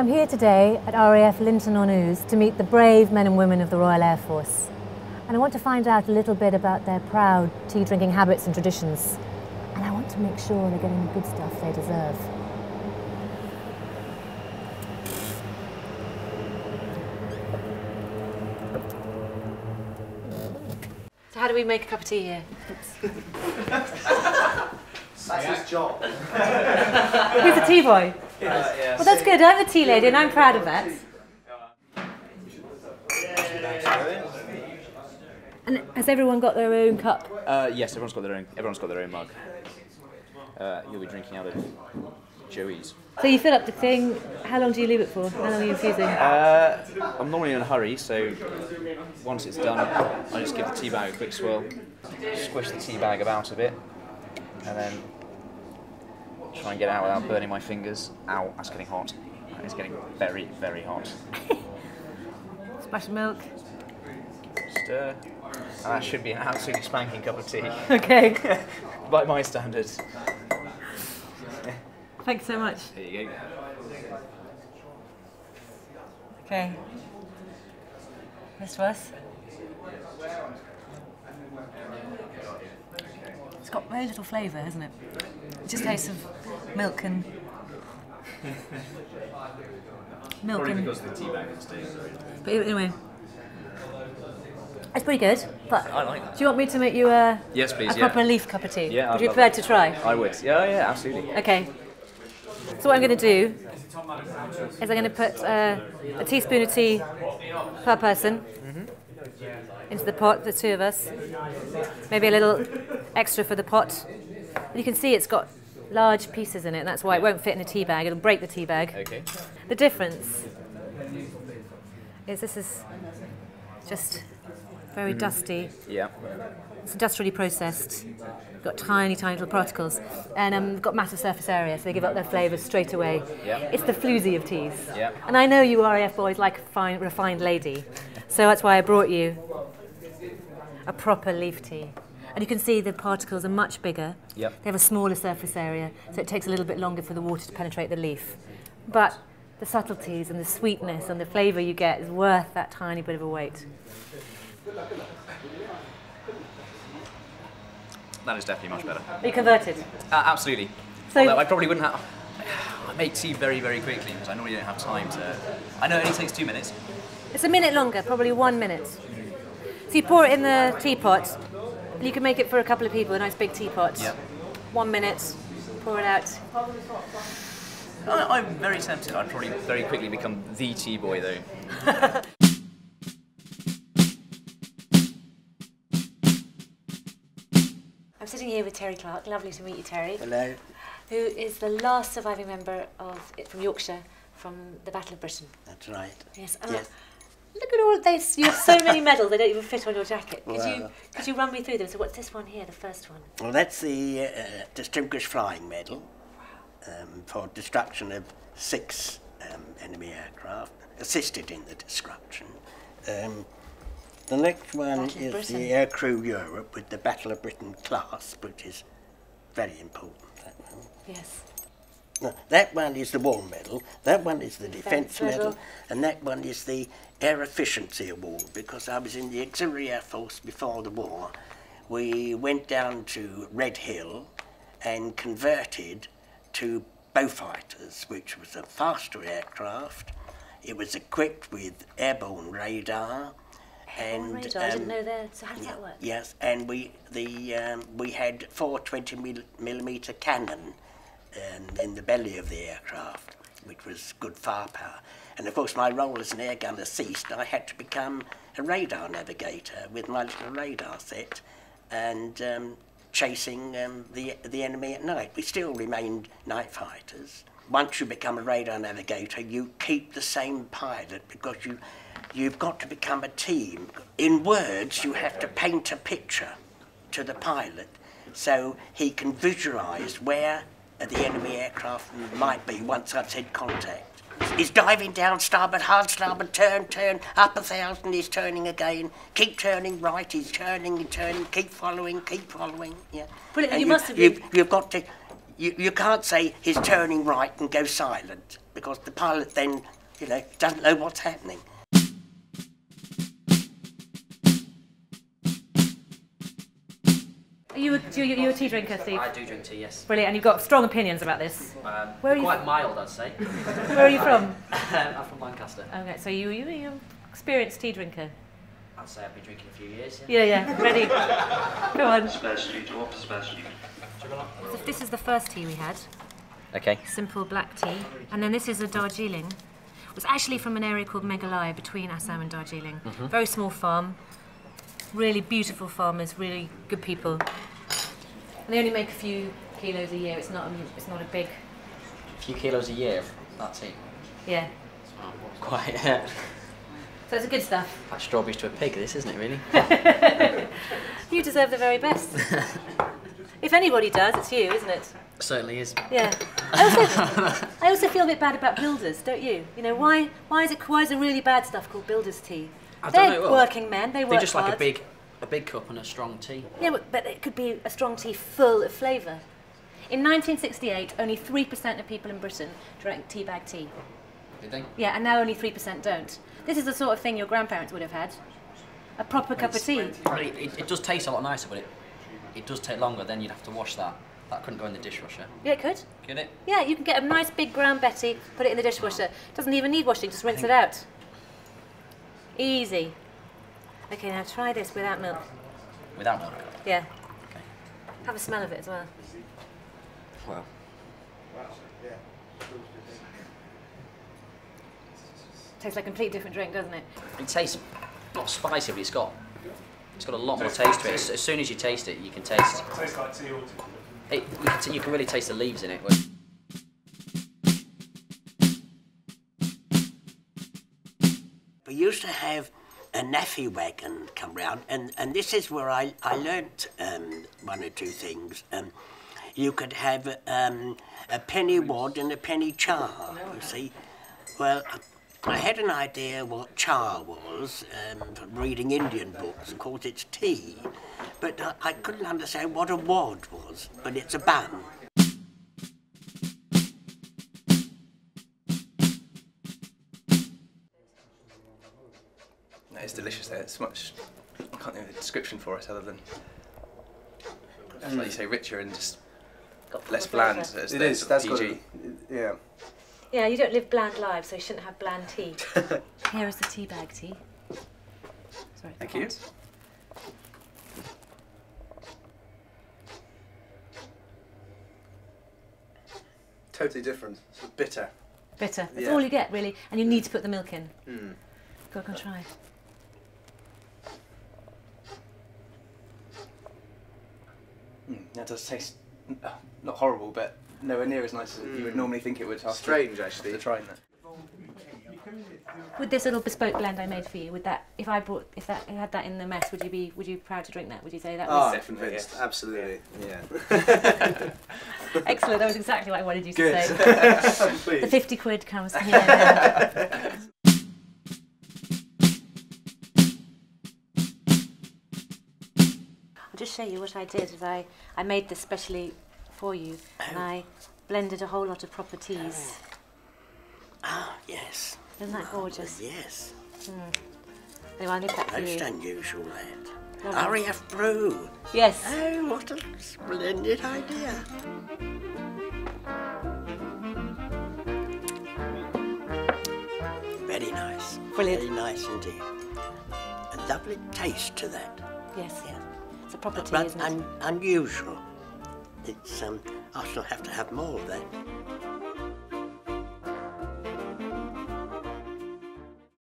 I'm here today at RAF Linton-on-Ouse to meet the brave men and women of the Royal Air Force. And I want to find out a little bit about their proud tea-drinking habits and traditions. And I want to make sure they're getting the good stuff they deserve. So how do we make a cup of tea here? That's his job. He's a tea boy. Yeah, well, that's good. I'm a tea lady and I'm proud of that. And has everyone got their own cup? Yes, everyone's got their own mug. You'll be drinking out of Joey's. So you fill up the thing. How long do you leave it for? How long are you infusing? I'm normally in a hurry, so once it's done, I just give the tea bag a quick swirl, squish the tea bag about a bit, and then try and get it out without burning my fingers. Ow, that's getting hot. It's getting very, very hot. Splash of milk. Stir. And that should be an absolutely spanking cup of tea. Okay. By my standards. Thanks so much. There you go. Okay. Rest of us. It's got very little flavour, hasn't it? It just tastes of milk and... Probably because the tea bag is staying. But anyway. It's pretty good, but I like that. do you want me to make you a, yes, please, a proper leaf cup of tea? Yeah, would you prefer to try? I would. Yeah, absolutely. Okay. So what I'm going to do is I'm going to put a teaspoon of tea per person into the pot, the two of us. Maybe a little extra for the pot. And you can see it's got large pieces in it, and that's why it won't fit in a tea bag. It'll break the tea bag. Okay. The difference is this is just very dusty. Yeah. It's industrially processed. Got tiny, tiny little particles, and got massive surface area, so they give up their flavours straight away. Yeah. It's the floozy of teas. Yeah. And I know you RAF boys like a fine, refined lady, so that's why I brought you a proper leaf tea. And you can see the particles are much bigger. Yep. They have a smaller surface area, so it takes a little bit longer for the water to penetrate the leaf. But the subtleties and the sweetness and the flavour you get is worth that tiny bit of a wait. That is definitely much better. Are you converted? Absolutely. So although I probably wouldn't have... I make tea very, very quickly because I normally don't have time to... I know it only takes 2 minutes. it's a minute longer, probably 1 minute. So you pour it in the teapot, and you can make it for a couple of people, a nice big teapot. Yep. 1 minute, pour it out. I'm very tempted. I'd probably very quickly become the tea boy, though. I'm sitting here with Terry Clark. Lovely to meet you, Terry. Hello. Who is the last surviving member from Yorkshire from the Battle of Britain. That's right. Yes. Yes. Look at all of this. You have so many medals, they don't even fit on your jacket. Well, Could you run me through them? So what's this one here, the first one? Well, that's the Distinguished Flying Medal for destruction of 6 enemy aircraft, assisted in the destruction. The next one is the Aircrew Europe with the Battle of Britain clasp, which is very important. That one. Yes. No, that one is the War Medal, that one is the Defence Medal, and that one is the Air Efficiency Award, because I was in the Auxiliary Air Force before the war. We went down to Red Hill and converted to Beaufighters, which was a faster aircraft. It was equipped with airborne radar. And radar, I didn't know that. So how does that work? Yes, and we had 4 20mm cannon in the belly of the aircraft, which was good firepower. And of course my role as an air gunner ceased. I had to become a radar navigator with my little radar set and chasing the enemy at night. We still remained night fighters. Once you become a radar navigator, you keep the same pilot because you've got to become a team. In words, you have to paint a picture to the pilot so he can visualise where the enemy aircraft might be once I've said contact. He's diving down, starboard, hard starboard, turn, up 1,000, he's turning again, keep turning right, he's turning, keep following, yeah. Brilliant, And you must have been... you can't say he's turning right and go silent, because the pilot then, you know, doesn't know what's happening. Are you a tea drinker, Steve? I do drink tea, yes. Brilliant, and you've got strong opinions about this. Where are you? Quite mild, I'd say. Where are you from? I'm from Lancaster. Okay, so you're an experienced tea drinker. I'd say I've been drinking a few years. Yeah, ready? Go on. Specially, specially. So this is the first tea we had. Okay. Simple black tea. And then this is a Darjeeling. It was actually from an area called Meghalaya between Assam and Darjeeling. Very small farm. Really beautiful farmers, really good people. And they only make a few kilos a year. It's not a big. A few kilos a year of that tea. Yeah. Quite. So it's good stuff. Like strawberries to a pig, this, isn't it, really? You deserve the very best. If anybody does, it's you, isn't it? Certainly is. Yeah. I also feel a bit bad about builders, don't you? You know, why is the really bad stuff called builders' tea? They're working men. They work They're just hard. like a big cup and a strong tea. Yeah, but it could be a strong tea full of flavour. In 1968, only 3% of people in Britain drank tea bag tea. Did they? Yeah, and now only 3% don't. This is the sort of thing your grandparents would have had. A proper cup of tea. It does taste a lot nicer, but it does take longer. Then you'd have to wash that. That couldn't go in the dishwasher. Yeah, it could. Could it? Yeah, you can get a nice big brown Betty, put it in the dishwasher. Doesn't even need washing, just rinse it out. Easy. Okay, now try this without milk. Without milk? Yeah. Okay. Have a smell of it as well. Well. Tastes like a completely different drink, doesn't it? It tastes not spicy, but it's got a lot more taste to it. As soon as you taste it, you can taste. It tastes like tea altogether. You can really taste the leaves in it. We used to have a naffy wagon come round, and this is where I learnt one or two things. You could have a penny wad and a penny char, you see. Well, I had an idea what char was from reading Indian books. Of course, it's tea, but I couldn't understand what a wad was, but it's a bun. It's delicious there. It's much, I can't think of a description for it other than, like you say, richer and just less bland. As It is, that's PG. Yeah. Yeah, you don't live bland lives, so you shouldn't have bland tea. Here is the tea bag tea. Sorry, Thank you. Totally different. It's bitter. Bitter. That's Yeah. all you get, really, and you need to put the milk in. Go on, try. That does taste not horrible, but nowhere near as nice as you would normally think it would. After Strange, actually. trying that. With this little bespoke blend I made for you, would that, if I had that in the mess, would you be proud to drink that? Would you say that was Definitely. Absolutely. Yeah. excellent? That was exactly what I wanted you to Good. say. Please. The 50 quid comes here now. I'll just show you what I did. Is I made this specially for you, and I blended a whole lot of proper teas. Ah, yes. Isn't that gorgeous? Yes. Anyway, I'll leave that for Most you. unusual, that. Lovely. RAF Brew. Yes. Oh, what a splendid idea. Very nice. Brilliant. Very nice indeed. A lovely taste to that. Yes. Yeah. It's a proper tea, But isn't it? unusual. It's I shall have to have more of that.